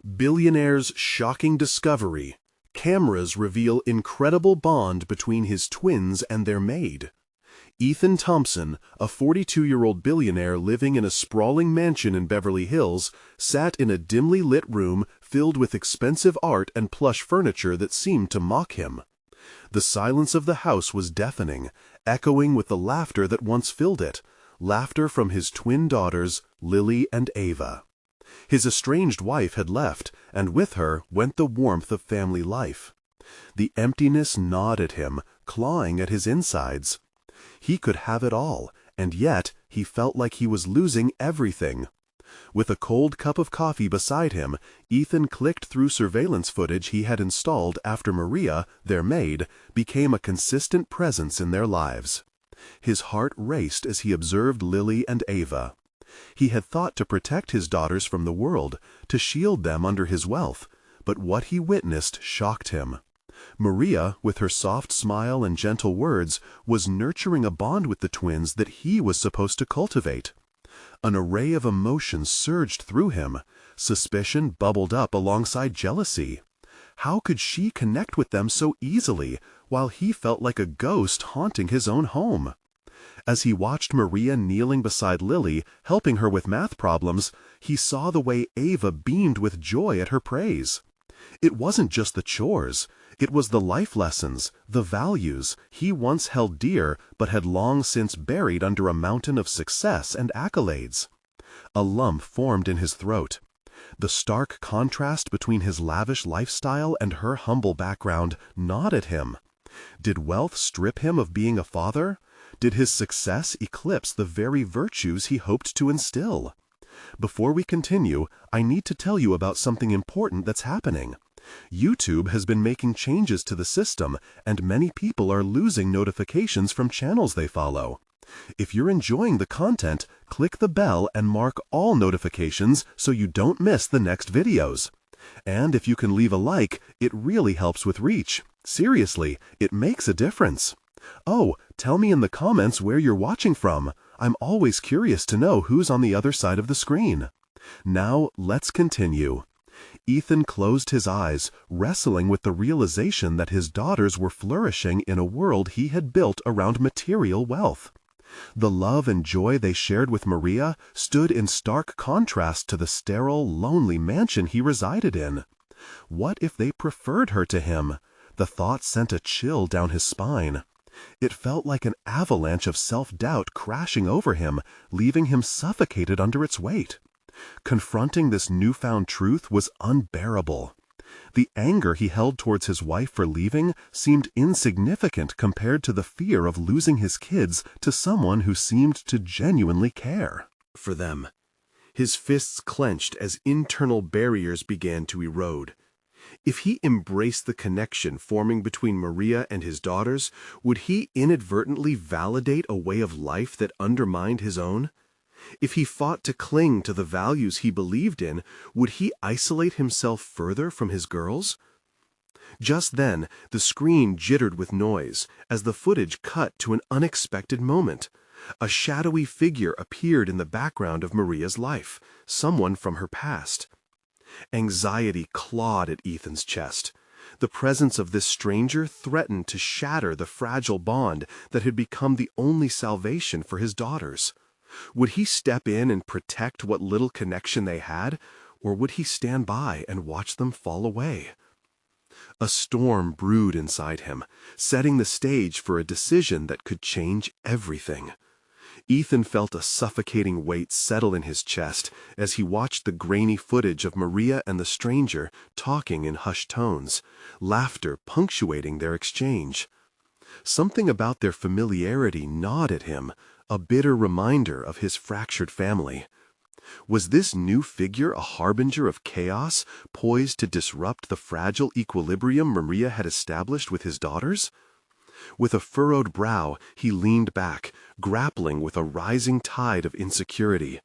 Billionaire's shocking discovery. Cameras reveal incredible bond between his twins and their maid. Ethan Thompson, a 42-year-old billionaire living in a sprawling mansion in Beverly Hills, sat in a dimly lit room filled with expensive art and plush furniture that seemed to mock him. The silence of the house was deafening, echoing with the laughter that once filled it, laughter from his twin daughters, Lily and Ava. His estranged wife had left, and with her went the warmth of family life. The emptiness gnawed at him, clawing at his insides. He could have it all, and yet he felt like he was losing everything. With a cold cup of coffee beside him, Ethan clicked through surveillance footage he had installed after Maria, their maid, became a consistent presence in their lives. His heart raced as he observed Lily and Ava. He had thought to protect his daughters from the world, to shield them under his wealth, but what he witnessed shocked him. Maria, with her soft smile and gentle words, was nurturing a bond with the twins that he was supposed to cultivate. An array of emotions surged through him. Suspicion bubbled up alongside jealousy. How could she connect with them so easily, while he felt like a ghost haunting his own home? As he watched Maria kneeling beside Lily, helping her with math problems, he saw the way Ava beamed with joy at her praise. It wasn't just the chores. It was the life lessons, the values he once held dear but had long since buried under a mountain of success and accolades. A lump formed in his throat. The stark contrast between his lavish lifestyle and her humble background gnawed at him. Did wealth strip him of being a father? Did his success eclipse the very virtues he hoped to instill? Before we continue, I need to tell you about something important that's happening. YouTube has been making changes to the system, and many people are losing notifications from channels they follow. If you're enjoying the content, click the bell and mark all notifications so you don't miss the next videos. And if you can leave a like, it really helps with reach. Seriously, it makes a difference. Oh, tell me in the comments where you're watching from. I'm always curious to know who's on the other side of the screen. Now, let's continue. Ethan closed his eyes, wrestling with the realization that his daughters were flourishing in a world he had built around material wealth. The love and joy they shared with Maria stood in stark contrast to the sterile, lonely mansion he resided in. What if they preferred her to him? The thought sent a chill down his spine. It felt like an avalanche of self-doubt crashing over him, leaving him suffocated under its weight. Confronting this newfound truth was unbearable. The anger he held towards his wife for leaving seemed insignificant compared to the fear of losing his kids to someone who seemed to genuinely care for them. His fists clenched as internal barriers began to erode. If he embraced the connection forming between Maria and his daughters, would he inadvertently validate a way of life that undermined his own? If he fought to cling to the values he believed in, would he isolate himself further from his girls? Just then, the screen jittered with noise as the footage cut to an unexpected moment. A shadowy figure appeared in the background of Maria's life, someone from her past. Anxiety clawed at Ethan's chest. The presence of this stranger threatened to shatter the fragile bond that had become the only salvation for his daughters. Would he step in and protect what little connection they had, or would he stand by and watch them fall away? A storm brewed inside him, setting the stage for a decision that could change everything. Ethan felt a suffocating weight settle in his chest as he watched the grainy footage of Maria and the stranger talking in hushed tones, laughter punctuating their exchange. Something about their familiarity gnawed at him, a bitter reminder of his fractured family. Was this new figure a harbinger of chaos, poised to disrupt the fragile equilibrium Maria had established with his daughters? With a furrowed brow, he leaned back, grappling with a rising tide of insecurity.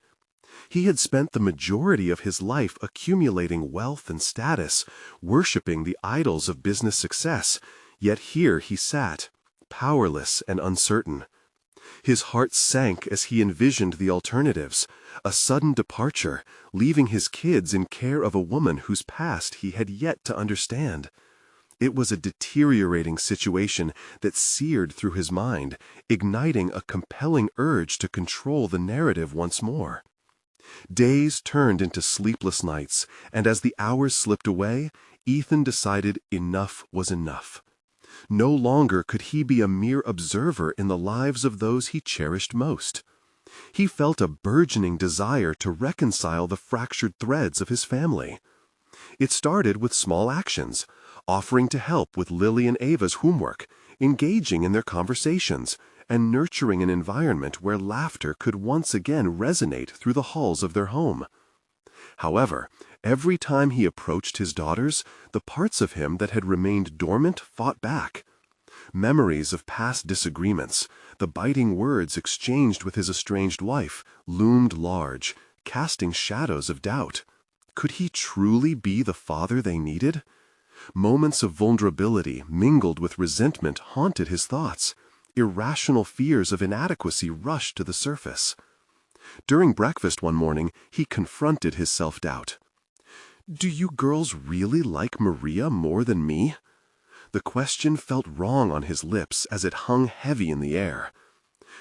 He had spent the majority of his life accumulating wealth and status, worshiping the idols of business success, yet here he sat, powerless and uncertain. His heart sank as he envisioned the alternatives, a sudden departure, leaving his kids in care of a woman whose past he had yet to understand. It was a deteriorating situation that seared through his mind, igniting a compelling urge to control the narrative once more. Days turned into sleepless nights, and as the hours slipped away, Ethan decided enough was enough. No longer could he be a mere observer in the lives of those he cherished most. He felt a burgeoning desire to reconcile the fractured threads of his family. It started with small actions, offering to help with Lily and Ava's homework, engaging in their conversations, and nurturing an environment where laughter could once again resonate through the halls of their home. However, every time he approached his daughters, the parts of him that had remained dormant fought back. Memories of past disagreements, the biting words exchanged with his estranged wife, loomed large, casting shadows of doubt. Could he truly be the father they needed? Moments of vulnerability mingled with resentment haunted his thoughts. Irrational fears of inadequacy rushed to the surface. During breakfast one morning, he confronted his self-doubt. "Do you girls really like Maria more than me?" The question felt wrong on his lips as it hung heavy in the air.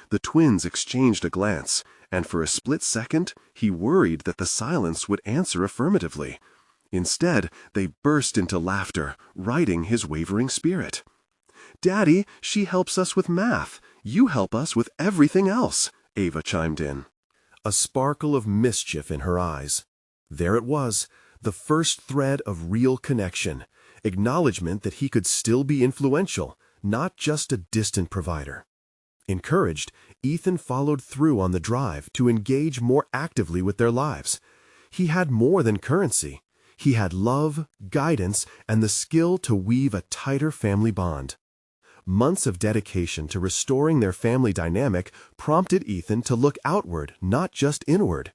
The twins exchanged a glance, and for a split second, he worried that the silence would answer affirmatively. Instead, they burst into laughter, righting his wavering spirit. "Daddy, she helps us with math. You help us with everything else," Ava chimed in. A sparkle of mischief in her eyes. There it was, the first thread of real connection, acknowledgement that he could still be influential, not just a distant provider. Encouraged, Ethan followed through on the drive to engage more actively with their lives. He had more than currency. He had love, guidance, and the skill to weave a tighter family bond. Months of dedication to restoring their family dynamic prompted Ethan to look outward, not just inward.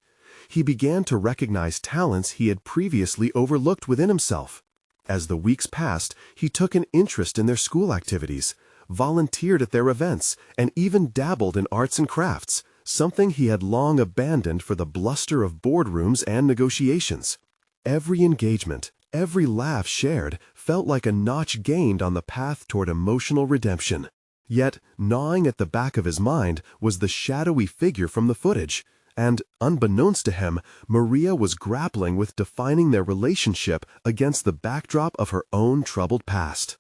He began to recognize talents he had previously overlooked within himself. As the weeks passed, he took an interest in their school activities, volunteered at their events, and even dabbled in arts and crafts, something he had long abandoned for the bluster of boardrooms and negotiations. Every engagement, every laugh shared, felt like a notch gained on the path toward emotional redemption. Yet, gnawing at the back of his mind was the shadowy figure from the footage, and, unbeknownst to him, Maria was grappling with defining their relationship against the backdrop of her own troubled past.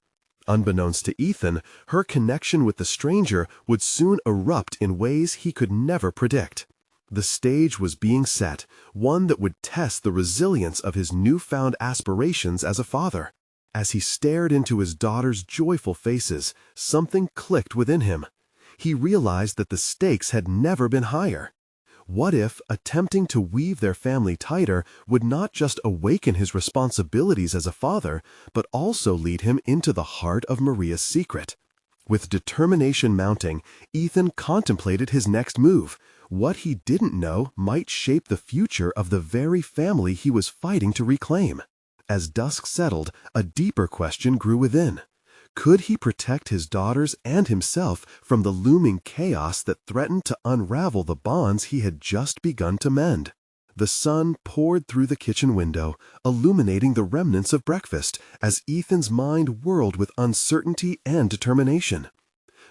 Unbeknownst to Ethan, her connection with the stranger would soon erupt in ways he could never predict. The stage was being set, one that would test the resilience of his newfound aspirations as a father. As he stared into his daughters' joyful faces, something clicked within him. He realized that the stakes had never been higher. What if attempting to weave their family tighter would not just awaken his responsibilities as a father, but also lead him into the heart of Maria's secret? With determination mounting, Ethan contemplated his next move. What he didn't know might shape the future of the very family he was fighting to reclaim. As dusk settled, a deeper question grew within. Could he protect his daughters and himself from the looming chaos that threatened to unravel the bonds he had just begun to mend? The sun poured through the kitchen window, illuminating the remnants of breakfast as Ethan's mind whirled with uncertainty and determination.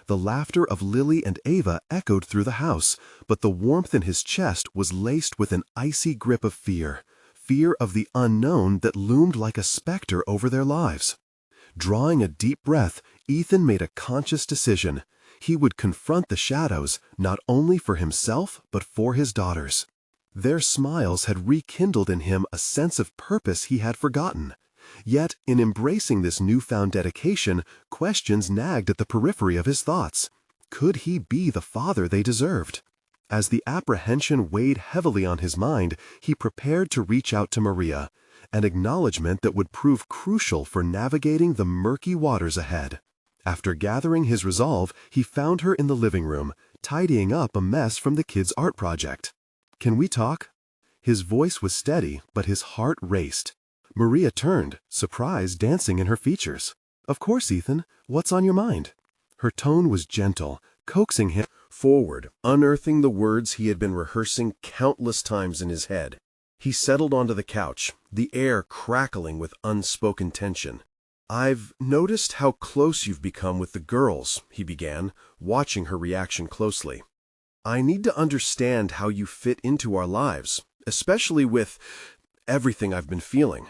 The laughter of Lily and Ava echoed through the house, but the warmth in his chest was laced with an icy grip of fear of the unknown that loomed like a specter over their lives. Drawing a deep breath, Ethan made a conscious decision. He would confront the shadows, not only for himself, but for his daughters. Their smiles had rekindled in him a sense of purpose he had forgotten. Yet, in embracing this newfound dedication, questions nagged at the periphery of his thoughts. Could he be the father they deserved? As the apprehension weighed heavily on his mind, he prepared to reach out to Maria, an acknowledgement that would prove crucial for navigating the murky waters ahead. After gathering his resolve, he found her in the living room, tidying up a mess from the kids' art project. "Can we talk?" His voice was steady, but his heart raced. Maria turned, surprise dancing in her features. "Of course, Ethan. What's on your mind?" Her tone was gentle, coaxing him forward, unearthing the words he had been rehearsing countless times in his head. He settled onto the couch, the air crackling with unspoken tension. "I've noticed how close you've become with the girls," he began, watching her reaction closely. "I need to understand how you fit into our lives, especially with everything I've been feeling."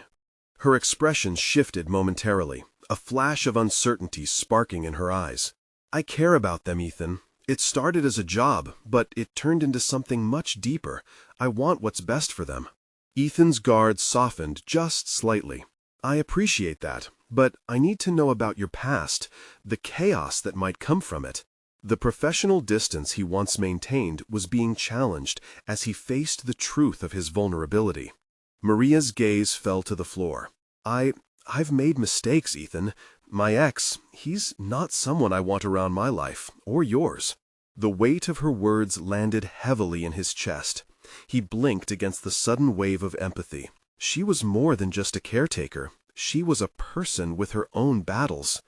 Her expression shifted momentarily, a flash of uncertainty sparking in her eyes. "I care about them, Ethan. It started as a job, but it turned into something much deeper. I want what's best for them." Ethan's guard softened just slightly. "I appreciate that, but I need to know about your past, the chaos that might come from it." The professional distance he once maintained was being challenged as he faced the truth of his vulnerability. Maria's gaze fell to the floor. I've made mistakes, Ethan. My ex, he's not someone I want around my life, or yours." The weight of her words landed heavily in his chest. He blinked against the sudden wave of empathy. She was more than just a caretaker. She was a person with her own battles.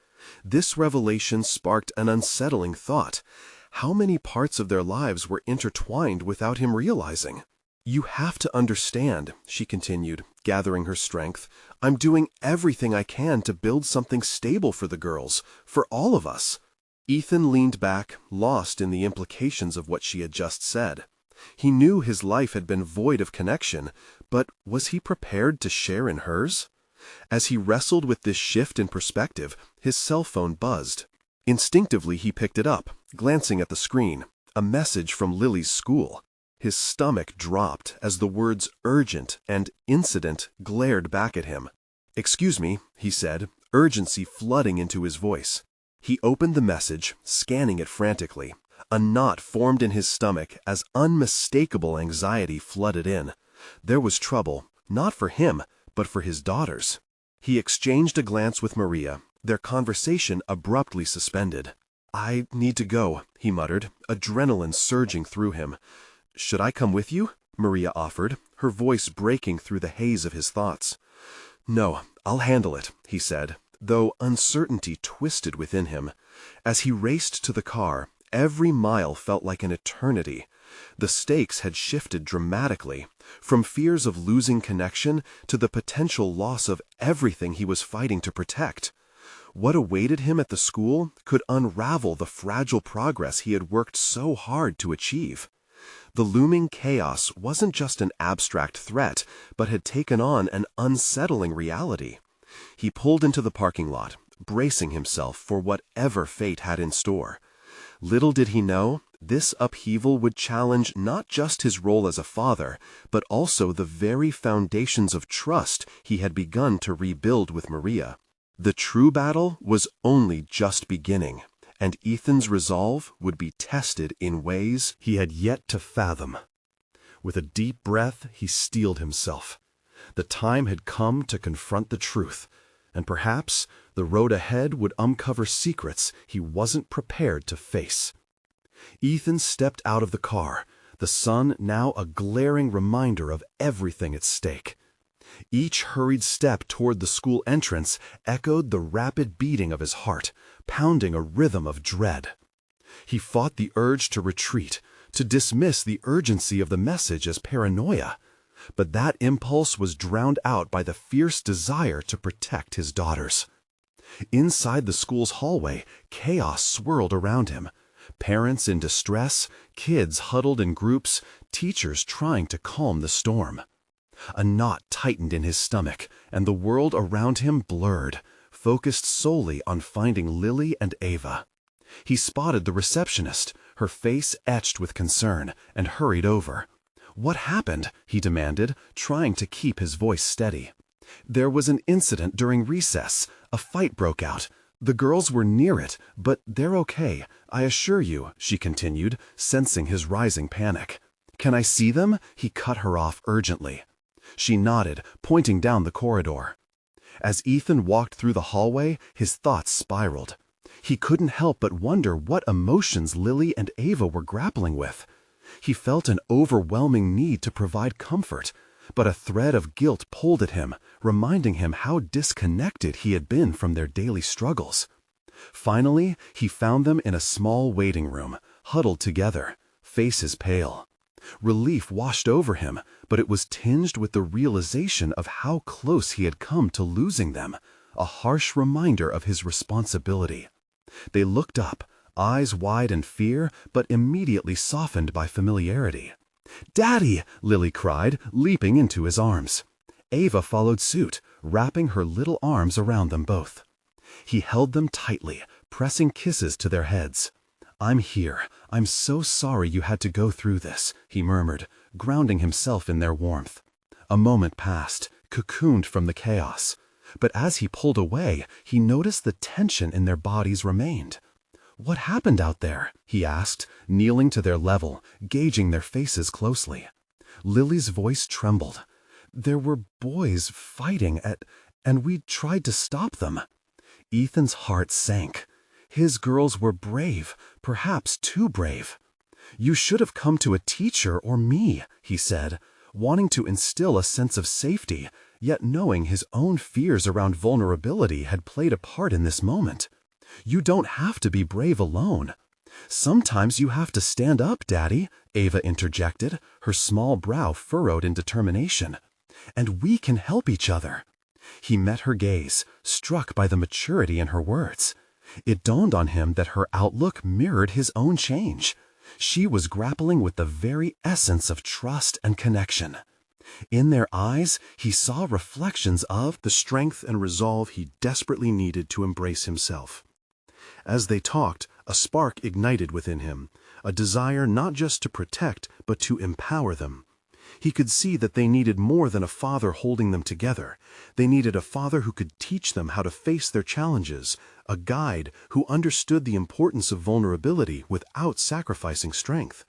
This revelation sparked an unsettling thought. How many parts of their lives were intertwined without him realizing? "You have to understand," she continued, gathering her strength. "I'm doing everything I can to build something stable for the girls, for all of us." Ethan leaned back, lost in the implications of what she had just said. He knew his life had been void of connection, but was he prepared to share in hers? As he wrestled with this shift in perspective, his cell phone buzzed. Instinctively he picked it up, glancing at the screen, a message from Lily's school. His stomach dropped as the words urgent and incident glared back at him. "Excuse me," he said, urgency flooding into his voice. He opened the message, scanning it frantically. A knot formed in his stomach as unmistakable anxiety flooded in. There was trouble, not for him, but for his daughters. He exchanged a glance with Maria, their conversation abruptly suspended. "I need to go," he muttered, adrenaline surging through him. "Should I come with you?" Maria offered, her voice breaking through the haze of his thoughts. "No, I'll handle it," he said, though uncertainty twisted within him. As he raced to the car, every mile felt like an eternity. The stakes had shifted dramatically, from fears of losing connection to the potential loss of everything he was fighting to protect. What awaited him at the school could unravel the fragile progress he had worked so hard to achieve. The looming chaos wasn't just an abstract threat, but had taken on an unsettling reality. He pulled into the parking lot, bracing himself for whatever fate had in store. Little did he know, this upheaval would challenge not just his role as a father, but also the very foundations of trust he had begun to rebuild with Maria. The true battle was only just beginning, and Ethan's resolve would be tested in ways he had yet to fathom. With a deep breath, he steeled himself. The time had come to confront the truth, and perhaps the road ahead would uncover secrets he wasn't prepared to face. Ethan stepped out of the car, the sun now a glaring reminder of everything at stake. Each hurried step toward the school entrance echoed the rapid beating of his heart, pounding a rhythm of dread. He fought the urge to retreat, to dismiss the urgency of the message as paranoia. But that impulse was drowned out by the fierce desire to protect his daughters. Inside the school's hallway, chaos swirled around him. Parents in distress, kids huddled in groups, teachers trying to calm the storm. A knot tightened in his stomach, and the world around him blurred, focused solely on finding Lily and Ava. He spotted the receptionist, her face etched with concern, and hurried over. "What happened?" he demanded, trying to keep his voice steady. "There was an incident during recess. A fight broke out. The girls were near it, but they're okay, I assure you," she continued, sensing his rising panic. "Can I see them?" he cut her off urgently. She nodded, pointing down the corridor. As Ethan walked through the hallway, his thoughts spiraled. He couldn't help but wonder what emotions Lily and Ava were grappling with. He felt an overwhelming need to provide comfort, but a thread of guilt pulled at him, reminding him how disconnected he had been from their daily struggles. Finally, he found them in a small waiting room, huddled together, faces pale. Relief washed over him, but it was tinged with the realization of how close he had come to losing them, a harsh reminder of his responsibility. They looked up, eyes wide in fear, but immediately softened by familiarity. "Daddy!" Lily cried, leaping into his arms. Ava followed suit, wrapping her little arms around them both. He held them tightly, pressing kisses to their heads. "I'm here. I'm so sorry you had to go through this," he murmured, grounding himself in their warmth. A moment passed, cocooned from the chaos. But as he pulled away, he noticed the tension in their bodies remained. "What happened out there?" he asked, kneeling to their level, gauging their faces closely. Lily's voice trembled. "There were boys fighting and we tried to stop them." Ethan's heart sank. His girls were brave, perhaps too brave. "You should have come to a teacher or me," he said, wanting to instill a sense of safety, yet knowing his own fears around vulnerability had played a part in this moment. "You don't have to be brave alone." "Sometimes you have to stand up, Daddy," Ava interjected, her small brow furrowed in determination. "And we can help each other." He met her gaze, struck by the maturity in her words. It dawned on him that her outlook mirrored his own change. She was grappling with the very essence of trust and connection. In their eyes, he saw reflections of the strength and resolve he desperately needed to embrace himself. As they talked, a spark ignited within him, a desire not just to protect, but to empower them. He could see that they needed more than a father holding them together. They needed a father who could teach them how to face their challenges, a guide who understood the importance of vulnerability without sacrificing strength.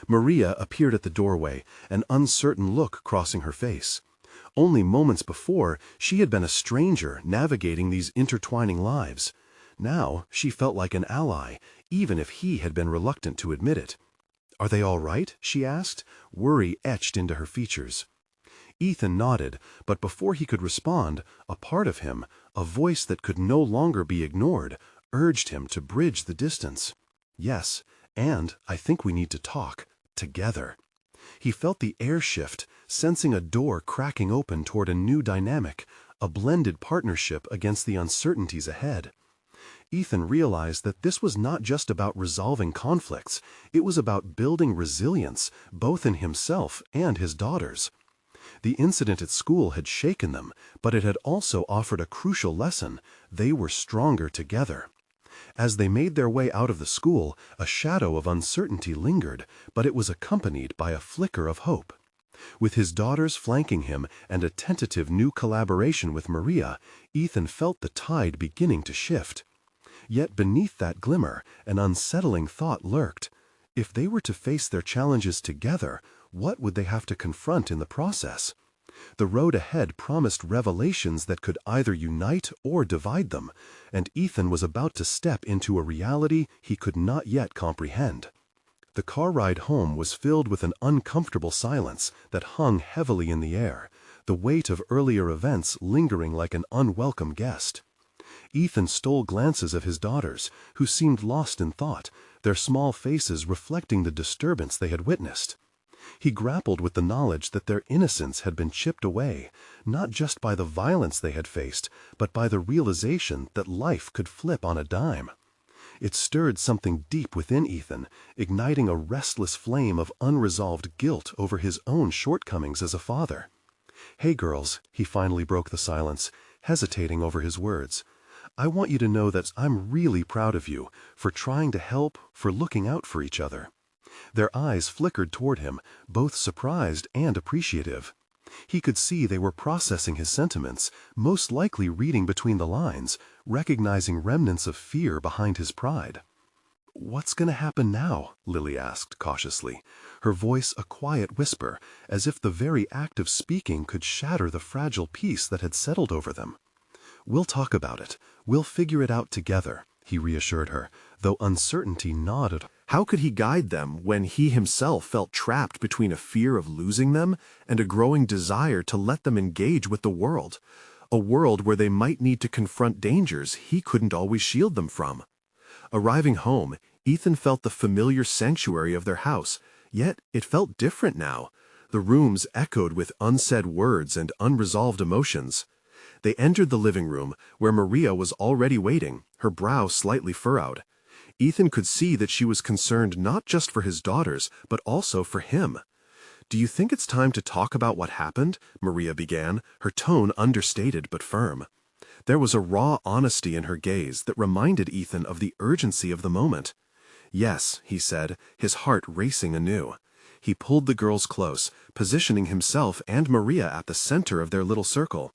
Maria appeared at the doorway, an uncertain look crossing her face. Only moments before, she had been a stranger navigating these intertwining lives. Now, she felt like an ally, even if he had been reluctant to admit it. "Are they all right?" she asked, worry etched into her features. Ethan nodded, but before he could respond, a part of him, a voice that could no longer be ignored, urged him to bridge the distance. "Yes, and I think we need to talk, together." He felt the air shift, sensing a door cracking open toward a new dynamic, a blended partnership against the uncertainties ahead. Ethan realized that this was not just about resolving conflicts, it was about building resilience, both in himself and his daughters. The incident at school had shaken them, but it had also offered a crucial lesson: they were stronger together. As they made their way out of the school, a shadow of uncertainty lingered, but it was accompanied by a flicker of hope. With his daughters flanking him and a tentative new collaboration with Maria, Ethan felt the tide beginning to shift. Yet beneath that glimmer, an unsettling thought lurked. If they were to face their challenges together, what would they have to confront in the process? The road ahead promised revelations that could either unite or divide them, and Ethan was about to step into a reality he could not yet comprehend. The car ride home was filled with an uncomfortable silence that hung heavily in the air, the weight of earlier events lingering like an unwelcome guest. Ethan stole glances of his daughters, who seemed lost in thought, their small faces reflecting the disturbance they had witnessed. He grappled with the knowledge that their innocence had been chipped away, not just by the violence they had faced, but by the realization that life could flip on a dime. It stirred something deep within Ethan, igniting a restless flame of unresolved guilt over his own shortcomings as a father. "Hey, girls," he finally broke the silence, hesitating over his words. "I want you to know that I'm really proud of you, for trying to help, for looking out for each other." Their eyes flickered toward him, both surprised and appreciative. He could see they were processing his sentiments, most likely reading between the lines, recognizing remnants of fear behind his pride. "What's going to happen now?" Lily asked cautiously, her voice a quiet whisper, as if the very act of speaking could shatter the fragile peace that had settled over them. "We'll talk about it. We'll figure it out together," he reassured her, though uncertainty gnawed. How could he guide them when he himself felt trapped between a fear of losing them and a growing desire to let them engage with the world, a world where they might need to confront dangers he couldn't always shield them from? Arriving home, Ethan felt the familiar sanctuary of their house, yet it felt different now. The rooms echoed with unsaid words and unresolved emotions. They entered the living room, where Maria was already waiting, her brow slightly furrowed. Ethan could see that she was concerned not just for his daughters, but also for him. "Do you think it's time to talk about what happened?" Maria began, her tone understated but firm. There was a raw honesty in her gaze that reminded Ethan of the urgency of the moment. "Yes," he said, his heart racing anew. He pulled the girls close, positioning himself and Maria at the center of their little circle.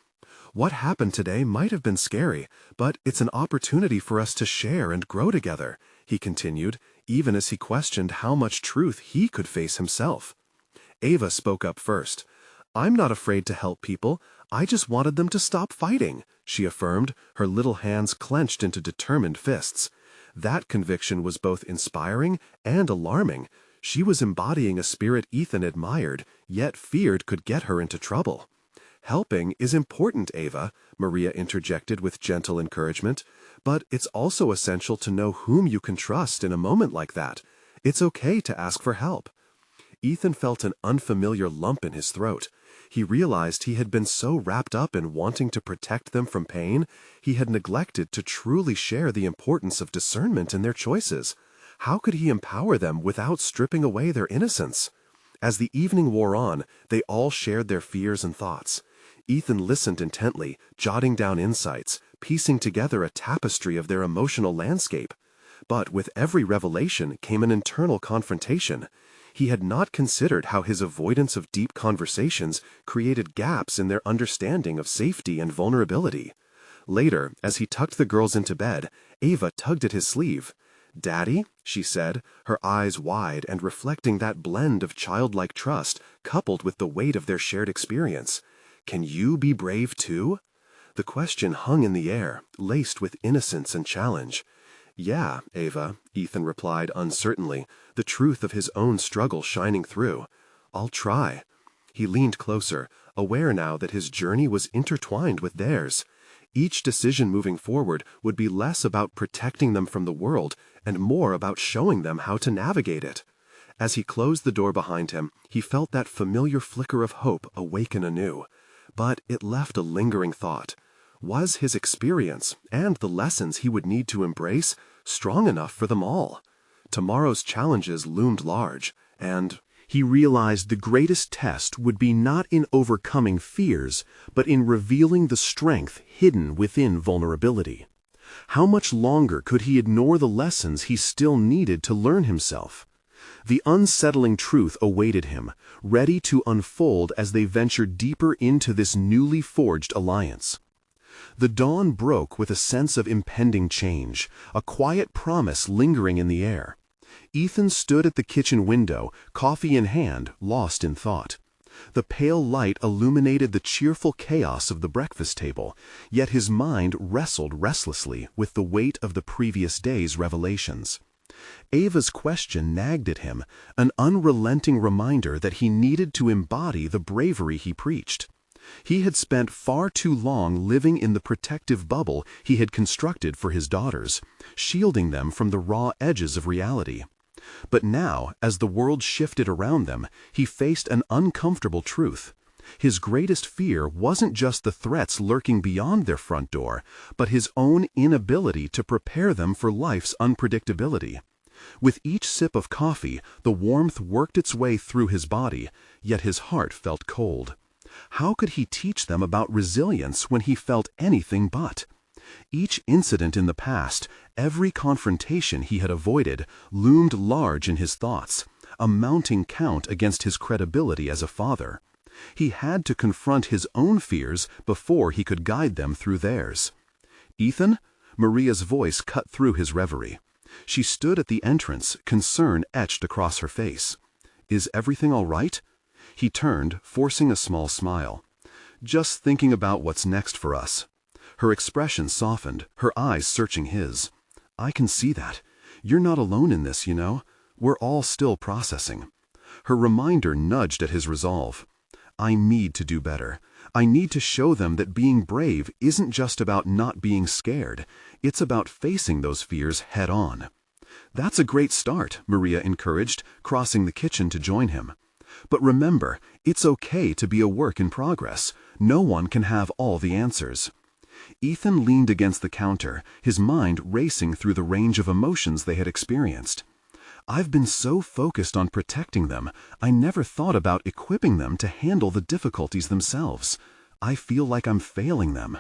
"What happened today might have been scary, but it's an opportunity for us to share and grow together," he continued, even as he questioned how much truth he could face himself. Ava spoke up first. "I'm not afraid to help people. I just wanted them to stop fighting," she affirmed, her little hands clenched into determined fists. That conviction was both inspiring and alarming. She was embodying a spirit Ethan admired, yet feared could get her into trouble. "Helping is important, Ava," Maria interjected with gentle encouragement, "but it's also essential to know whom you can trust in a moment like that. It's okay to ask for help." Ethan felt an unfamiliar lump in his throat. He realized he had been so wrapped up in wanting to protect them from pain, he had neglected to truly share the importance of discernment in their choices. How could he empower them without stripping away their innocence? As the evening wore on, they all shared their fears and thoughts. Ethan listened intently, jotting down insights, piecing together a tapestry of their emotional landscape. But with every revelation came an internal confrontation. He had not considered how his avoidance of deep conversations created gaps in their understanding of safety and vulnerability. Later, as he tucked the girls into bed, Ava tugged at his sleeve. "Daddy," she said, her eyes wide and reflecting that blend of childlike trust coupled with the weight of their shared experience, "can you be brave too?" The question hung in the air, laced with innocence and challenge. "Yeah, Ava," Ethan replied uncertainly, the truth of his own struggle shining through. "I'll try." He leaned closer, aware now that his journey was intertwined with theirs. Each decision moving forward would be less about protecting them from the world and more about showing them how to navigate it. As he closed the door behind him, he felt that familiar flicker of hope awaken anew. But it left a lingering thought. Was his experience, and the lessons he would need to embrace, strong enough for them all? Tomorrow's challenges loomed large, and he realized the greatest test would be not in overcoming fears, but in revealing the strength hidden within vulnerability. How much longer could he ignore the lessons he still needed to learn himself? The unsettling truth awaited him, ready to unfold as they ventured deeper into this newly forged alliance. The dawn broke with a sense of impending change, a quiet promise lingering in the air. Ethan stood at the kitchen window, coffee in hand, lost in thought. The pale light illuminated the cheerful chaos of the breakfast table, yet his mind wrestled restlessly with the weight of the previous day's revelations. Ava's question nagged at him, an unrelenting reminder that he needed to embody the bravery he preached. He had spent far too long living in the protective bubble he had constructed for his daughters, shielding them from the raw edges of reality. But now, as the world shifted around them, he faced an uncomfortable truth. His greatest fear wasn't just the threats lurking beyond their front door, but his own inability to prepare them for life's unpredictability. With each sip of coffee, the warmth worked its way through his body, yet his heart felt cold. How could he teach them about resilience when he felt anything but? Each incident in the past, every confrontation he had avoided, loomed large in his thoughts, a mounting count against his credibility as a father. He had to confront his own fears before he could guide them through theirs. "Ethan?" Maria's voice cut through his reverie. She stood at the entrance, concern etched across her face. "Is everything all right?" He turned, forcing a small smile. "Just thinking about what's next for us." Her expression softened, her eyes searching his. "I can see that. You're not alone in this, you know. We're all still processing." Her reminder nudged at his resolve. "I need to do better. I need to show them that being brave isn't just about not being scared. It's about facing those fears head on." "That's a great start," Maria encouraged, crossing the kitchen to join him. "But remember, it's okay to be a work in progress. No one can have all the answers." Ethan leaned against the counter, his mind racing through the range of emotions they had experienced. "I've been so focused on protecting them, I never thought about equipping them to handle the difficulties themselves. I feel like I'm failing them."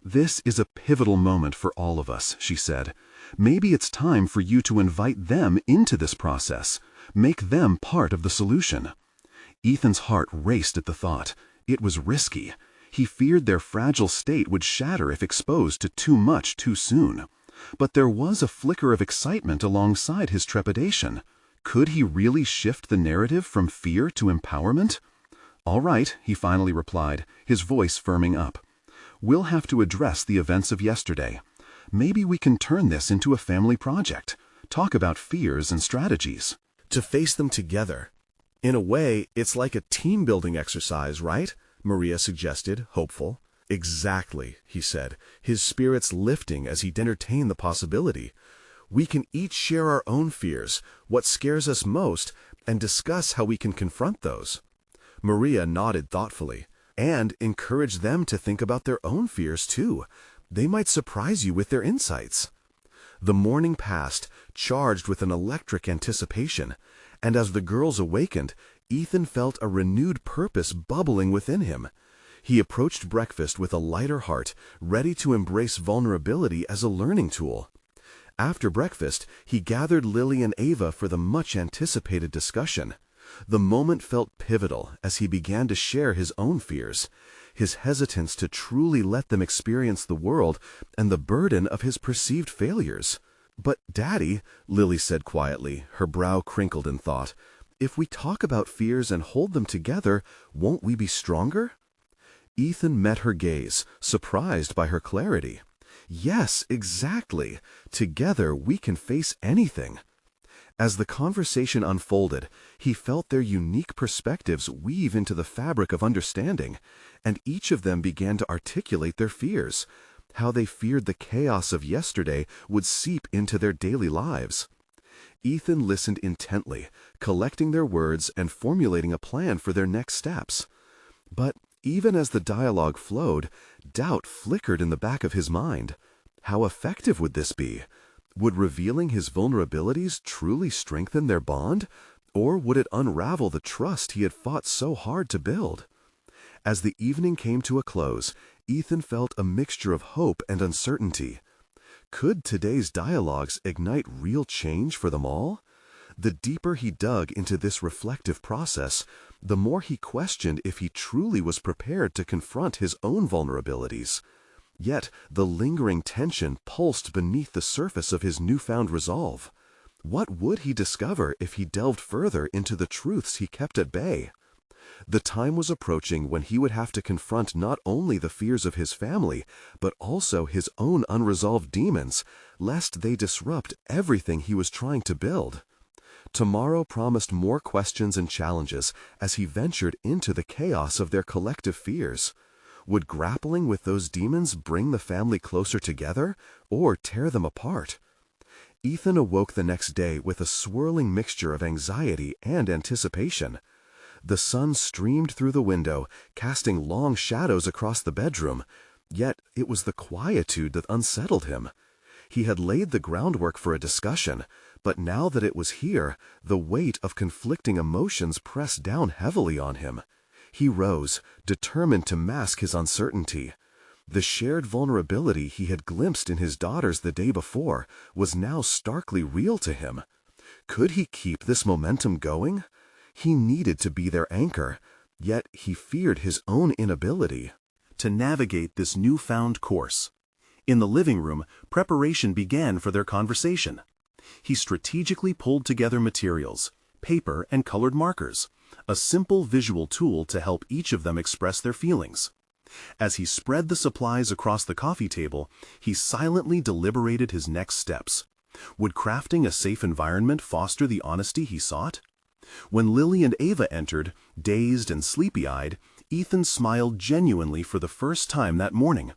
"This is a pivotal moment for all of us," she said. "Maybe it's time for you to invite them into this process. Make them part of the solution." Ethan's heart raced at the thought. It was risky. He feared their fragile state would shatter if exposed to too much too soon. But there was a flicker of excitement alongside his trepidation. Could he really shift the narrative from fear to empowerment? "All right," he finally replied, his voice firming up. "We'll have to address the events of yesterday. Maybe we can turn this into a family project. Talk about fears and strategies. To face them together. In a way, it's like a team-building exercise, right?" Maria suggested, hopeful. "Exactly," he said, his spirits lifting as he entertained the possibility. "We can each share our own fears, what scares us most, and discuss how we can confront those." Maria nodded thoughtfully, "and encourage them to think about their own fears, too. They might surprise you with their insights." The morning passed, charged with an electric anticipation, and as the girls awakened, Ethan felt a renewed purpose bubbling within him. He approached breakfast with a lighter heart, ready to embrace vulnerability as a learning tool. After breakfast, he gathered Lily and Ava for the much-anticipated discussion. The moment felt pivotal as he began to share his own fears, his hesitance to truly let them experience the world, and the burden of his perceived failures. "But, Daddy," Lily said quietly, her brow crinkled in thought, "if we talk about fears and hold them together, won't we be stronger?" Ethan met her gaze, surprised by her clarity. "Yes, exactly. Together we can face anything." As the conversation unfolded, he felt their unique perspectives weave into the fabric of understanding, and each of them began to articulate their fears, how they feared the chaos of yesterday would seep into their daily lives. Ethan listened intently, collecting their words and formulating a plan for their next steps. But even as the dialogue flowed, doubt flickered in the back of his mind. How effective would this be? Would revealing his vulnerabilities truly strengthen their bond? Or would it unravel the trust he had fought so hard to build? As the evening came to a close, Ethan felt a mixture of hope and uncertainty. Could today's dialogues ignite real change for them all? The deeper he dug into this reflective process, the more he questioned if he truly was prepared to confront his own vulnerabilities. Yet the lingering tension pulsed beneath the surface of his newfound resolve. What would he discover if he delved further into the truths he kept at bay? The time was approaching when he would have to confront not only the fears of his family, but also his own unresolved demons, lest they disrupt everything he was trying to build. Tomorrow promised more questions and challenges as he ventured into the chaos of their collective fears. Would grappling with those demons bring the family closer together, or tear them apart? Ethan awoke the next day with a swirling mixture of anxiety and anticipation. The sun streamed through the window, casting long shadows across the bedroom, yet it was the quietude that unsettled him. He had laid the groundwork for a discussion, but now that it was here, the weight of conflicting emotions pressed down heavily on him. He rose, determined to mask his uncertainty. The shared vulnerability he had glimpsed in his daughters the day before was now starkly real to him. Could he keep this momentum going? He needed to be their anchor, yet he feared his own inability to navigate this newfound course. In the living room, preparation began for their conversation. He strategically pulled together materials, paper and colored markers, a simple visual tool to help each of them express their feelings. As he spread the supplies across the coffee table, he silently deliberated his next steps. Would crafting a safe environment foster the honesty he sought? When Lily and Ava entered, dazed and sleepy-eyed, Ethan smiled genuinely for the first time that morning.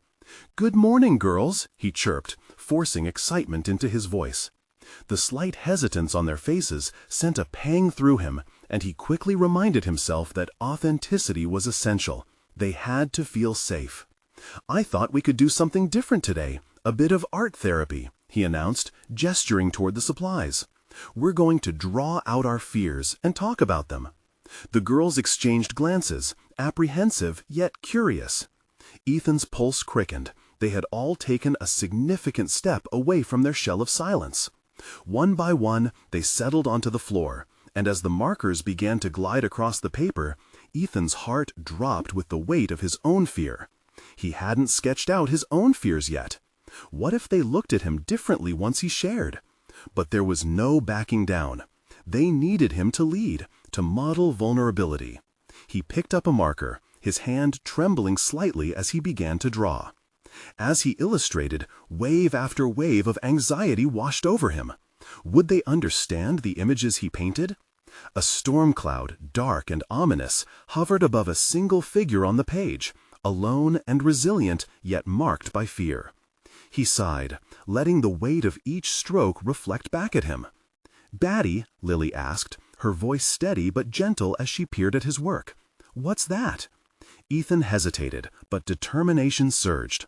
"Good morning, girls," he chirped, forcing excitement into his voice. The slight hesitance on their faces sent a pang through him, and he quickly reminded himself that authenticity was essential. They had to feel safe. "I thought we could do something different today, a bit of art therapy," he announced, gesturing toward the supplies. "We're going to draw out our fears and talk about them." The girls exchanged glances, apprehensive yet curious. Ethan's pulse quickened. They had all taken a significant step away from their shell of silence. One by one, they settled onto the floor, and as the markers began to glide across the paper, Ethan's heart dropped with the weight of his own fear. He hadn't sketched out his own fears yet. What if they looked at him differently once he shared? But there was no backing down. They needed him to lead, to model vulnerability. He picked up a marker, his hand trembling slightly as he began to draw. As he illustrated, wave after wave of anxiety washed over him. Would they understand the images he painted? A storm cloud, dark and ominous, hovered above a single figure on the page, alone and resilient, yet marked by fear. He sighed, letting the weight of each stroke reflect back at him. "Batty," Lily asked, her voice steady but gentle as she peered at his work. "What's that?" Ethan hesitated, but determination surged.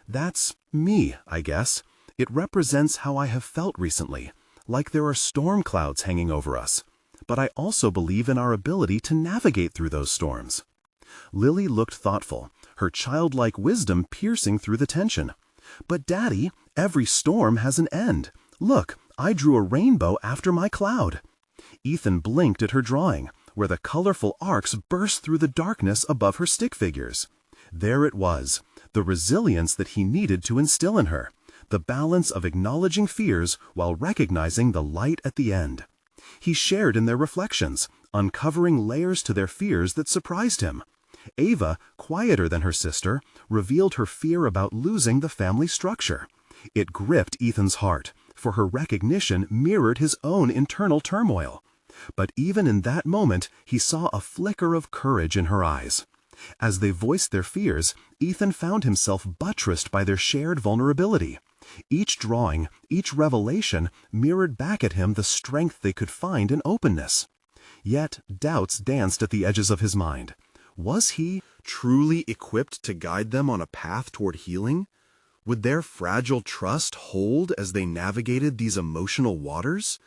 "That's me, I guess. It represents how I have felt recently, like there are storm clouds hanging over us. But I also believe in our ability to navigate through those storms." Lily looked thoughtful, her childlike wisdom piercing through the tension. "But Daddy, every storm has an end. Look, I drew a rainbow after my cloud." Ethan blinked at her drawing, where the colorful arcs burst through the darkness above her stick figures. There it was, the resilience that he needed to instill in her, the balance of acknowledging fears while recognizing the light at the end. He shared in their reflections, uncovering layers to their fears that surprised him. Ava, quieter than her sister, revealed her fear about losing the family structure. It gripped Ethan's heart, for her recognition mirrored his own internal turmoil. But even in that moment, he saw a flicker of courage in her eyes. As they voiced their fears, Ethan found himself buttressed by their shared vulnerability. Each drawing, each revelation, mirrored back at him the strength they could find in openness. Yet doubts danced at the edges of his mind. Was he truly equipped to guide them on a path toward healing? Would their fragile trust hold as they navigated these emotional waters?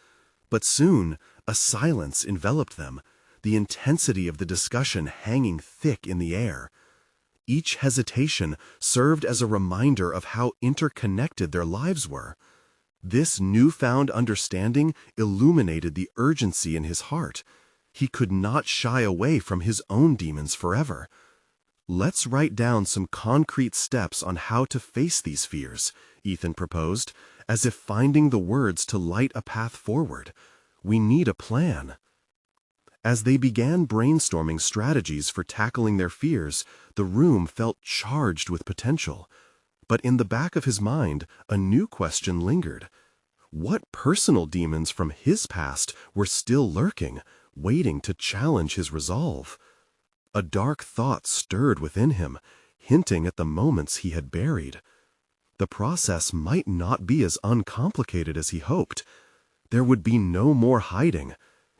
But soon, a silence enveloped them, the intensity of the discussion hanging thick in the air. Each hesitation served as a reminder of how interconnected their lives were. This newfound understanding illuminated the urgency in his heart. He could not shy away from his own demons forever. "Let's write down some concrete steps on how to face these fears," Ethan proposed, as if finding the words to light a path forward. "We need a plan." As they began brainstorming strategies for tackling their fears, the room felt charged with potential. But in the back of his mind, a new question lingered. What personal demons from his past were still lurking, waiting to challenge his resolve? A dark thought stirred within him, hinting at the moments he had buried. The process might not be as uncomplicated as he hoped. There would be no more hiding.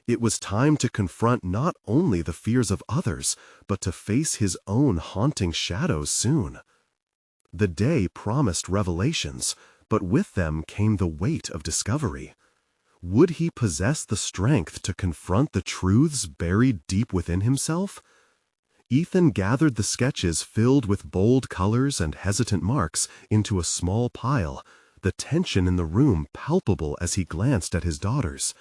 It was time to confront not only the fears of others, but to face his own haunting shadows soon. The day promised revelations, but with them came the weight of discovery. Would he possess the strength to confront the truths buried deep within himself? Ethan gathered the sketches filled with bold colors and hesitant marks into a small pile, the tension in the room palpable as he glanced at his daughters.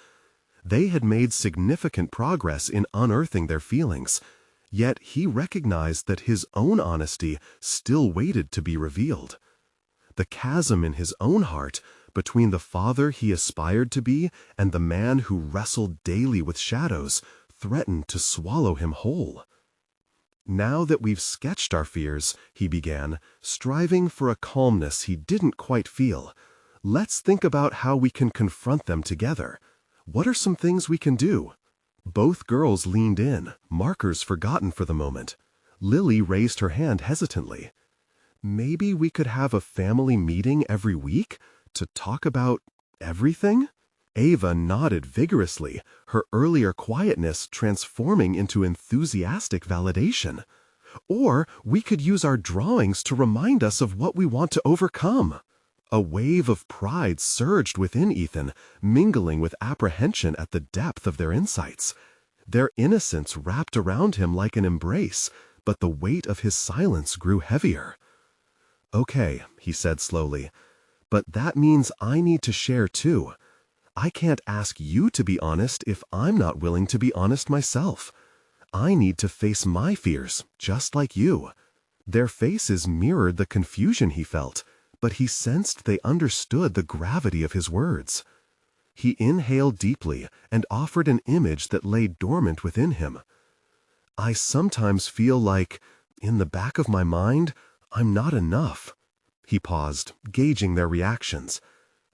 They had made significant progress in unearthing their feelings, yet he recognized that his own honesty still waited to be revealed. The chasm in his own heart, between the father he aspired to be and the man who wrestled daily with shadows, threatened to swallow him whole. "Now that we've sketched our fears," he began, striving for a calmness he didn't quite feel, "let's think about how we can confront them together. What are some things we can do?" Both girls leaned in, markers forgotten for the moment. Lily raised her hand hesitantly. "Maybe we could have a family meeting every week to talk about everything?" Ava nodded vigorously, her earlier quietness transforming into enthusiastic validation. Or we could use our drawings to remind us of what we want to overcome. A wave of pride surged within Ethan, mingling with apprehension at the depth of their insights. Their innocence wrapped around him like an embrace, but the weight of his silence grew heavier. "Okay," he said slowly, "but that means I need to share too. I can't ask you to be honest if I'm not willing to be honest myself. I need to face my fears, just like you." Their faces mirrored the confusion he felt, but he sensed they understood the gravity of his words. He inhaled deeply and offered an image that lay dormant within him. "I sometimes feel like, in the back of my mind, I'm not enough." He paused, gauging their reactions.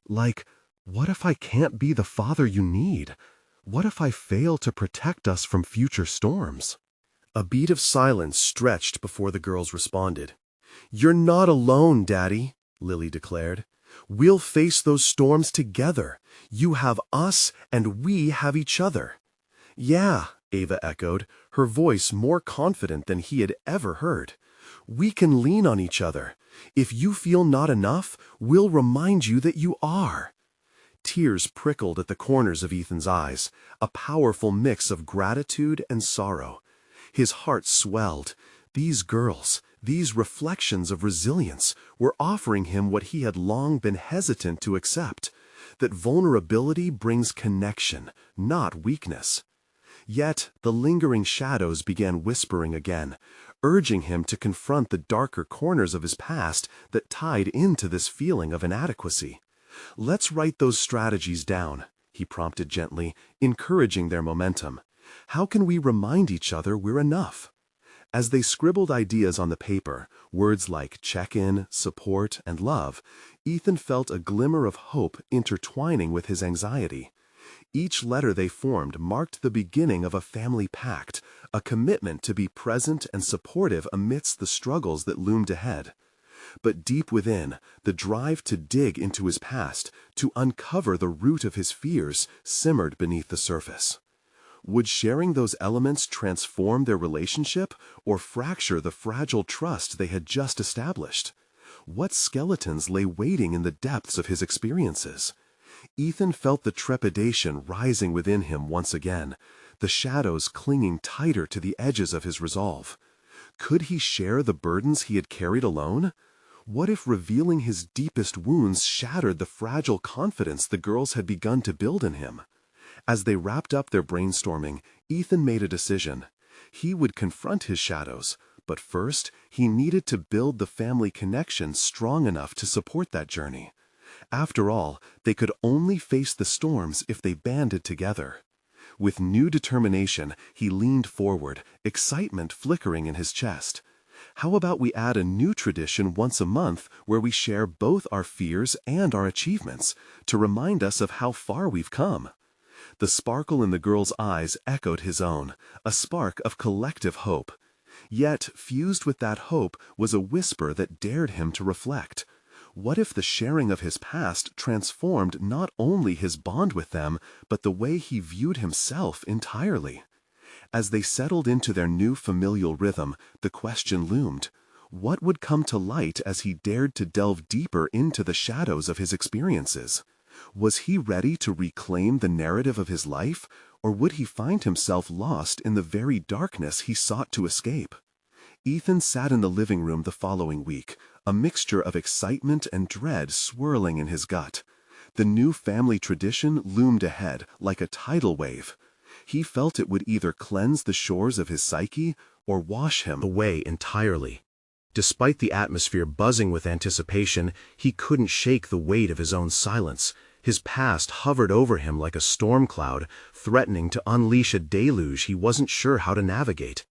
"Like, what if I can't be the father you need? What if I fail to protect us from future storms?" A beat of silence stretched before the girls responded. "You're not alone, Daddy," Lily declared. "We'll face those storms together. You have us, and we have each other." "Yeah," Ava echoed, her voice more confident than he had ever heard. "We can lean on each other. If you feel not enough, we'll remind you that you are." Tears prickled at the corners of Ethan's eyes, a powerful mix of gratitude and sorrow. His heart swelled. These girls, these reflections of resilience, were offering him what he had long been hesitant to accept, that vulnerability brings connection, not weakness. Yet the lingering shadows began whispering again, urging him to confront the darker corners of his past that tied into this feeling of inadequacy. "Let's write those strategies down," he prompted gently, encouraging their momentum. "How can we remind each other we're enough?" As they scribbled ideas on the paper, words like check-in, support, and love, Ethan felt a glimmer of hope intertwining with his anxiety. Each letter they formed marked the beginning of a family pact, a commitment to be present and supportive amidst the struggles that loomed ahead. But deep within, the drive to dig into his past, to uncover the root of his fears, simmered beneath the surface. Would sharing those elements transform their relationship or fracture the fragile trust they had just established? What skeletons lay waiting in the depths of his experiences? Ethan felt the trepidation rising within him once again, the shadows clinging tighter to the edges of his resolve. Could he share the burdens he had carried alone? What if revealing his deepest wounds shattered the fragile confidence the girls had begun to build in him? As they wrapped up their brainstorming, Ethan made a decision. He would confront his shadows, but first he needed to build the family connection strong enough to support that journey. After all, they could only face the storms if they banded together. With new determination, he leaned forward, excitement flickering in his chest. "How about we add a new tradition once a month where we share both our fears and our achievements, to remind us of how far we've come?" The sparkle in the girl's eyes echoed his own, a spark of collective hope. Yet, fused with that hope was a whisper that dared him to reflect. What if the sharing of his past transformed not only his bond with them, but the way he viewed himself entirely? As they settled into their new familial rhythm, the question loomed: what would come to light as he dared to delve deeper into the shadows of his experiences? Was he ready to reclaim the narrative of his life, or would he find himself lost in the very darkness he sought to escape? Ethan sat in the living room the following week, a mixture of excitement and dread swirling in his gut. The new family tradition loomed ahead like a tidal wave. He felt it would either cleanse the shores of his psyche or wash him away entirely. Despite the atmosphere buzzing with anticipation, he couldn't shake the weight of his own silence. His past hovered over him like a storm cloud, threatening to unleash a deluge he wasn't sure how to navigate.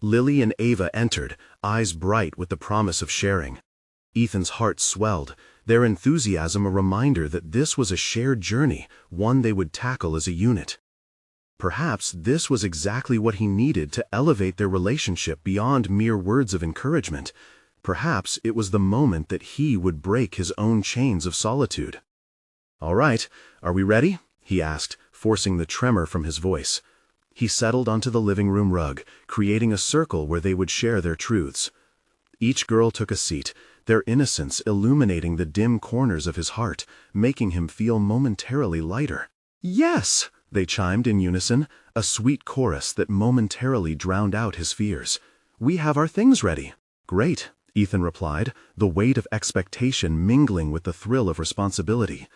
Lily and Ava entered, eyes bright with the promise of sharing. Ethan's heart swelled, their enthusiasm a reminder that this was a shared journey, one they would tackle as a unit. Perhaps this was exactly what he needed to elevate their relationship beyond mere words of encouragement. Perhaps it was the moment that he would break his own chains of solitude. "All right, are we ready?" he asked, forcing the tremor from his voice. He settled onto the living room rug, creating a circle where they would share their truths. Each girl took a seat, their innocence illuminating the dim corners of his heart, making him feel momentarily lighter. "Yes!" they chimed in unison, a sweet chorus that momentarily drowned out his fears. "We have our things ready." "Great," Ethan replied, the weight of expectation mingling with the thrill of responsibility.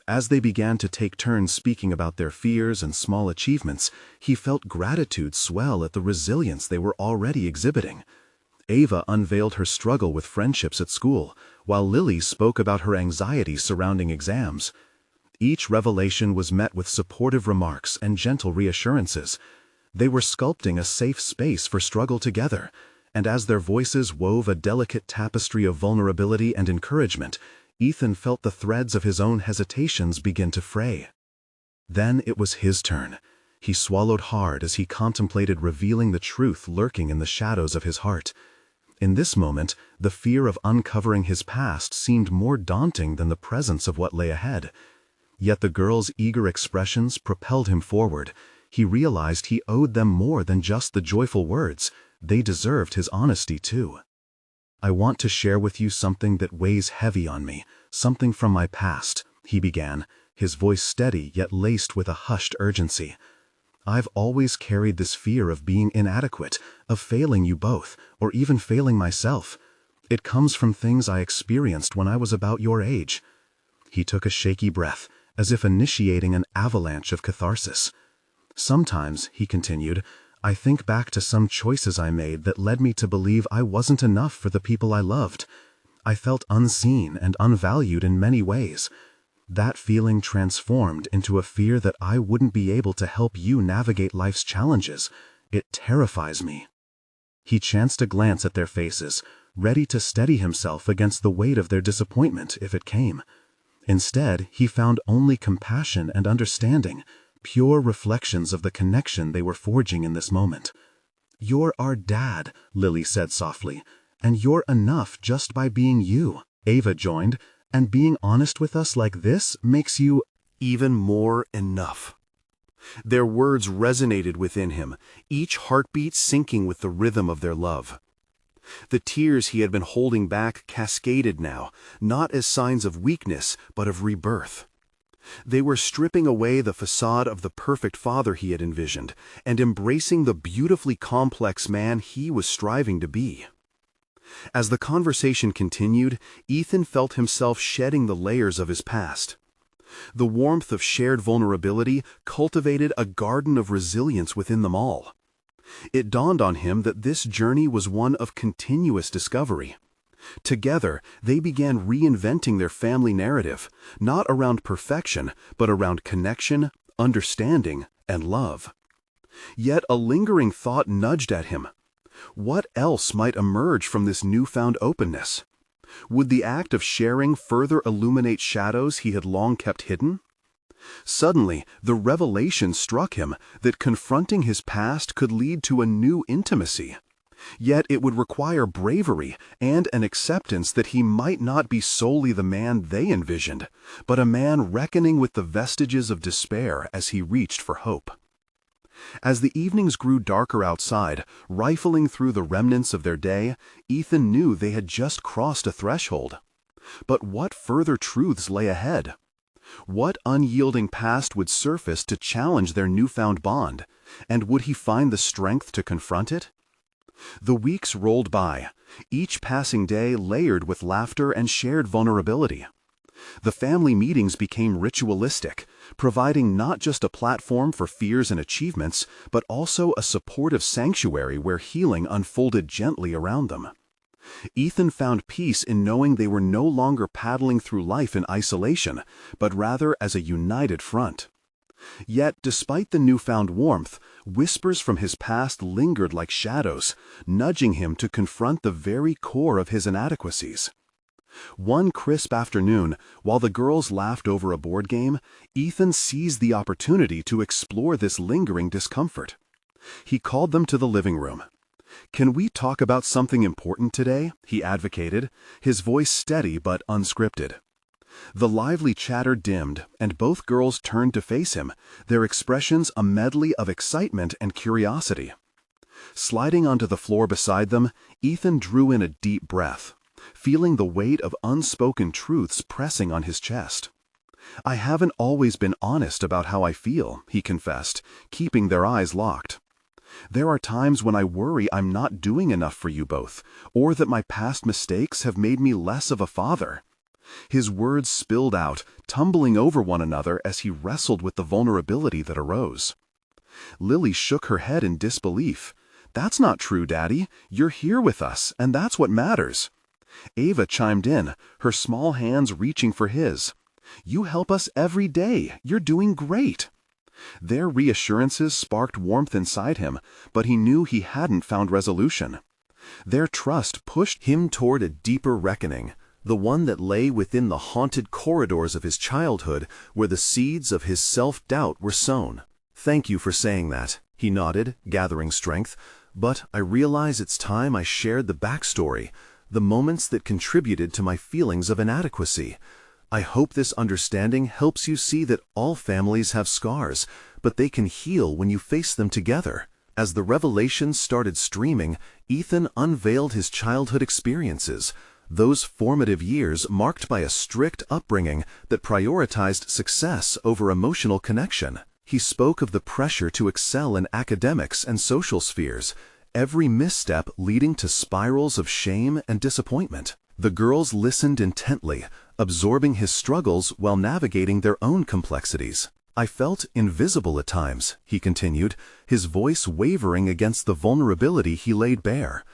As they began to take turns speaking about their fears and small achievements, he felt gratitude swell at the resilience they were already exhibiting. Ava unveiled her struggle with friendships at school, while Lily spoke about her anxiety surrounding exams. Each revelation was met with supportive remarks and gentle reassurances. They were sculpting a safe space for struggle together, and as their voices wove a delicate tapestry of vulnerability and encouragement, Ethan felt the threads of his own hesitations begin to fray. Then it was his turn. He swallowed hard as he contemplated revealing the truth lurking in the shadows of his heart. In this moment, the fear of uncovering his past seemed more daunting than the presence of what lay ahead. Yet the girl's eager expressions propelled him forward. He realized he owed them more than just the joyful words. They deserved his honesty too. "I want to share with you something that weighs heavy on me, something from my past," he began, his voice steady yet laced with a hushed urgency. "I've always carried this fear of being inadequate, of failing you both, or even failing myself. It comes from things I experienced when I was about your age." He took a shaky breath, as if initiating an avalanche of catharsis. "Sometimes," he continued, "I think back to some choices I made that led me to believe I wasn't enough for the people I loved. I felt unseen and unvalued in many ways. That feeling transformed into a fear that I wouldn't be able to help you navigate life's challenges. It terrifies me." He chanced a glance at their faces, ready to steady himself against the weight of their disappointment if it came. Instead, he found only compassion and understanding, pure reflections of the connection they were forging in this moment. "You're our dad," Lily said softly, "and you're enough just by being you." Ava joined, "And being honest with us like this makes you even more enough." Their words resonated within him, each heartbeat syncing with the rhythm of their love. The tears he had been holding back cascaded now, not as signs of weakness, but of rebirth. They were stripping away the facade of the perfect father he had envisioned, and embracing the beautifully complex man he was striving to be. As the conversation continued, Ethan felt himself shedding the layers of his past. The warmth of shared vulnerability cultivated a garden of resilience within them all. It dawned on him that this journey was one of continuous discovery. Together, they began reinventing their family narrative, not around perfection, but around connection, understanding, and love. Yet a lingering thought nudged at him. What else might emerge from this newfound openness? Would the act of sharing further illuminate shadows he had long kept hidden? Suddenly, the revelation struck him that confronting his past could lead to a new intimacy. Yet it would require bravery and an acceptance that he might not be solely the man they envisioned, but a man reckoning with the vestiges of despair as he reached for hope. As the evenings grew darker outside, rifling through the remnants of their day, Ethan knew they had just crossed a threshold. But what further truths lay ahead? What unyielding past would surface to challenge their newfound bond, and would he find the strength to confront it? The weeks rolled by, each passing day layered with laughter and shared vulnerability. The family meetings became ritualistic, providing not just a platform for fears and achievements, but also a supportive sanctuary where healing unfolded gently around them. Ethan found peace in knowing they were no longer paddling through life in isolation, but rather as a united front. Yet, despite the newfound warmth, whispers from his past lingered like shadows, nudging him to confront the very core of his inadequacies. One crisp afternoon, while the girls laughed over a board game, Ethan seized the opportunity to explore this lingering discomfort. He called them to the living room. "Can we talk about something important today?" he advocated, his voice steady but unscripted. The lively chatter dimmed, and both girls turned to face him, their expressions a medley of excitement and curiosity. Sliding onto the floor beside them, Ethan drew in a deep breath, feeling the weight of unspoken truths pressing on his chest. "I haven't always been honest about how I feel," he confessed, keeping their eyes locked. "There are times when I worry I'm not doing enough for you both, or that my past mistakes have made me less of a father." His words spilled out, tumbling over one another as he wrestled with the vulnerability that arose. Lily shook her head in disbelief. "That's not true, Daddy. You're here with us, and that's what matters." Ava chimed in, her small hands reaching for his. "You help us every day. You're doing great." Their reassurances sparked warmth inside him, but he knew he hadn't found resolution. Their trust pushed him toward a deeper reckoning, the one that lay within the haunted corridors of his childhood where the seeds of his self-doubt were sown. "Thank you for saying that," he nodded, gathering strength. "But I realize it's time I shared the backstory, the moments that contributed to my feelings of inadequacy. I hope this understanding helps you see that all families have scars, but they can heal when you face them together." As the revelations started streaming, Ethan unveiled his childhood experiences, those formative years marked by a strict upbringing that prioritized success over emotional connection. He spoke of the pressure to excel in academics and social spheres, every misstep leading to spirals of shame and disappointment. The girls listened intently, absorbing his struggles while navigating their own complexities. "I felt invisible at times," he continued, his voice wavering against the vulnerability he laid bare.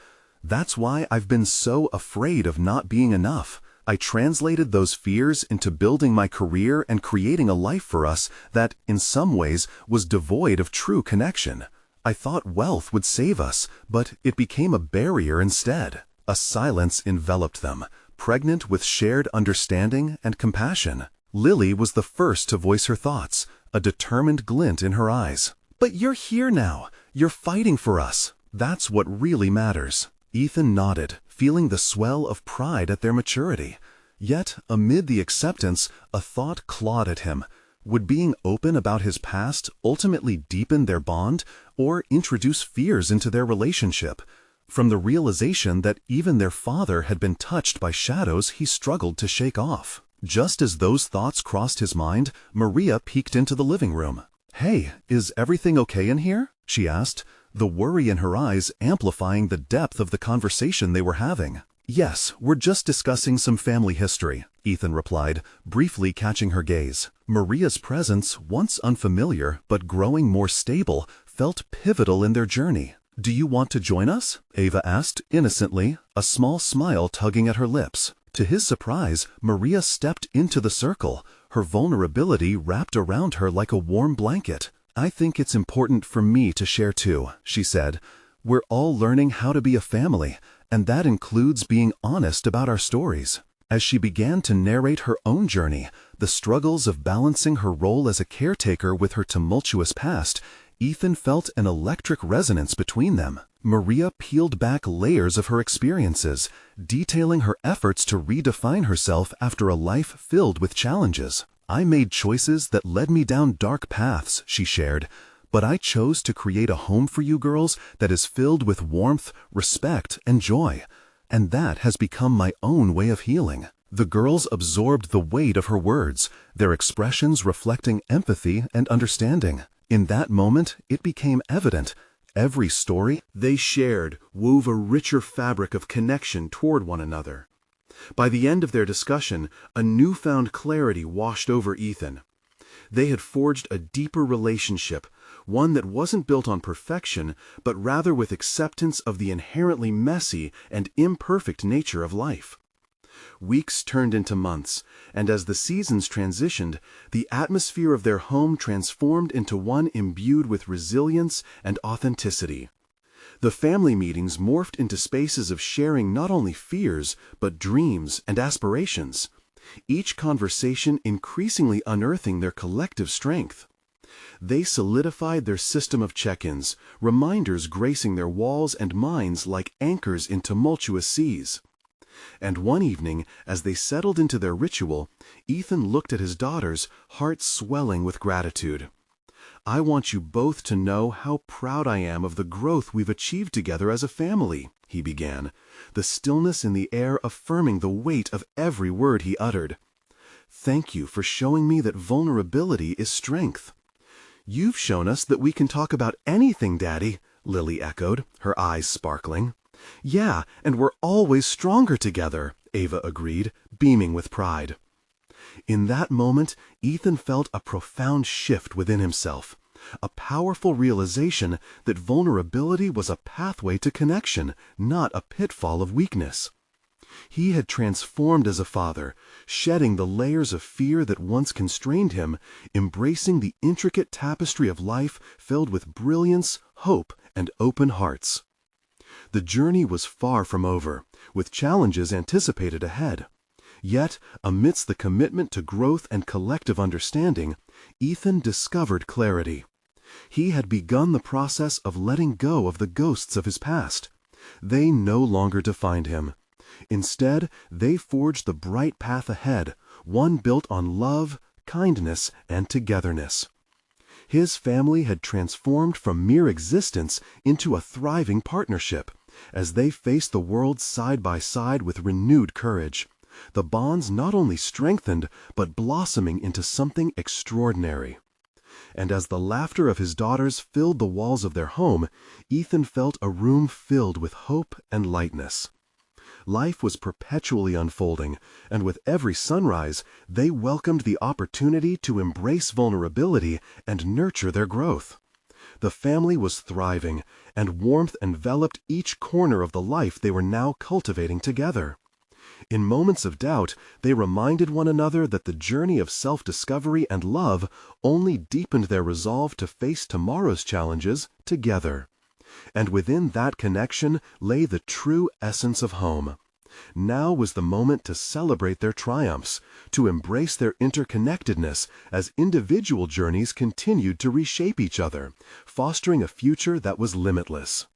"That's why I've been so afraid of not being enough. I translated those fears into building my career and creating a life for us that, in some ways, was devoid of true connection. I thought wealth would save us, but it became a barrier instead." A silence enveloped them, pregnant with shared understanding and compassion. Lily was the first to voice her thoughts, a determined glint in her eyes. "But you're here now. You're fighting for us. That's what really matters." Ethan nodded, feeling the swell of pride at their maturity. Yet, amid the acceptance, a thought clawed at him. Would being open about his past ultimately deepen their bond, or introduce fears into their relationship? From the realization that even their father had been touched by shadows he struggled to shake off. Just as those thoughts crossed his mind, Maria peeked into the living room. "Hey, is everything okay in here?" she asked, the worry in her eyes amplifying the depth of the conversation they were having. "Yes, we're just discussing some family history," Ethan replied, briefly catching her gaze. Maria's presence, once unfamiliar but growing more stable, felt pivotal in their journey. "Do you want to join us?" Ava asked, innocently, a small smile tugging at her lips. To his surprise, Maria stepped into the circle, her vulnerability wrapped around her like a warm blanket. "I think it's important for me to share too," she said. "We're all learning how to be a family, and that includes being honest about our stories." As she began to narrate her own journey, the struggles of balancing her role as a caretaker with her tumultuous past, Ethan felt an electric resonance between them. Maria peeled back layers of her experiences, detailing her efforts to redefine herself after a life filled with challenges. "I made choices that led me down dark paths," she shared, "but I chose to create a home for you girls that is filled with warmth, respect, and joy. And that has become my own way of healing." The girls absorbed the weight of her words, their expressions reflecting empathy and understanding. In that moment, it became evident. Every story they shared wove a richer fabric of connection toward one another. By the end of their discussion, a newfound clarity washed over Ethan. They had forged a deeper relationship, one that wasn't built on perfection, but rather with acceptance of the inherently messy and imperfect nature of life. Weeks turned into months, and as the seasons transitioned, the atmosphere of their home transformed into one imbued with resilience and authenticity. The family meetings morphed into spaces of sharing not only fears, but dreams and aspirations, each conversation increasingly unearthing their collective strength. They solidified their system of check-ins, reminders gracing their walls and minds like anchors in tumultuous seas. And one evening, as they settled into their ritual, Ethan looked at his daughters, heart swelling with gratitude. "I want you both to know how proud I am of the growth we've achieved together as a family," he began, the stillness in the air affirming the weight of every word he uttered. "Thank you for showing me that vulnerability is strength." "You've shown us that we can talk about anything, Daddy," Lily echoed, her eyes sparkling. "Yeah, and we're always stronger together," Ava agreed, beaming with pride. In that moment, Ethan felt a profound shift within himself, a powerful realization that vulnerability was a pathway to connection, not a pitfall of weakness. He had transformed as a father, shedding the layers of fear that once constrained him, embracing the intricate tapestry of life filled with brilliance, hope, and open hearts. The journey was far from over, with challenges anticipated ahead. Yet, amidst the commitment to growth and collective understanding, Ethan discovered clarity. He had begun the process of letting go of the ghosts of his past. They no longer defined him. Instead, they forged the bright path ahead, one built on love, kindness, and togetherness. His family had transformed from mere existence into a thriving partnership, as they faced the world side by side with renewed courage. The bonds not only strengthened, but blossoming into something extraordinary. And as the laughter of his daughters filled the walls of their home, Ethan felt a room filled with hope and lightness. Life was perpetually unfolding, and with every sunrise, they welcomed the opportunity to embrace vulnerability and nurture their growth. The family was thriving, and warmth enveloped each corner of the life they were now cultivating together. In moments of doubt, they reminded one another that the journey of self-discovery and love only deepened their resolve to face tomorrow's challenges together. And within that connection lay the true essence of home. Now was the moment to celebrate their triumphs, to embrace their interconnectedness as individual journeys continued to reshape each other, fostering a future that was limitless.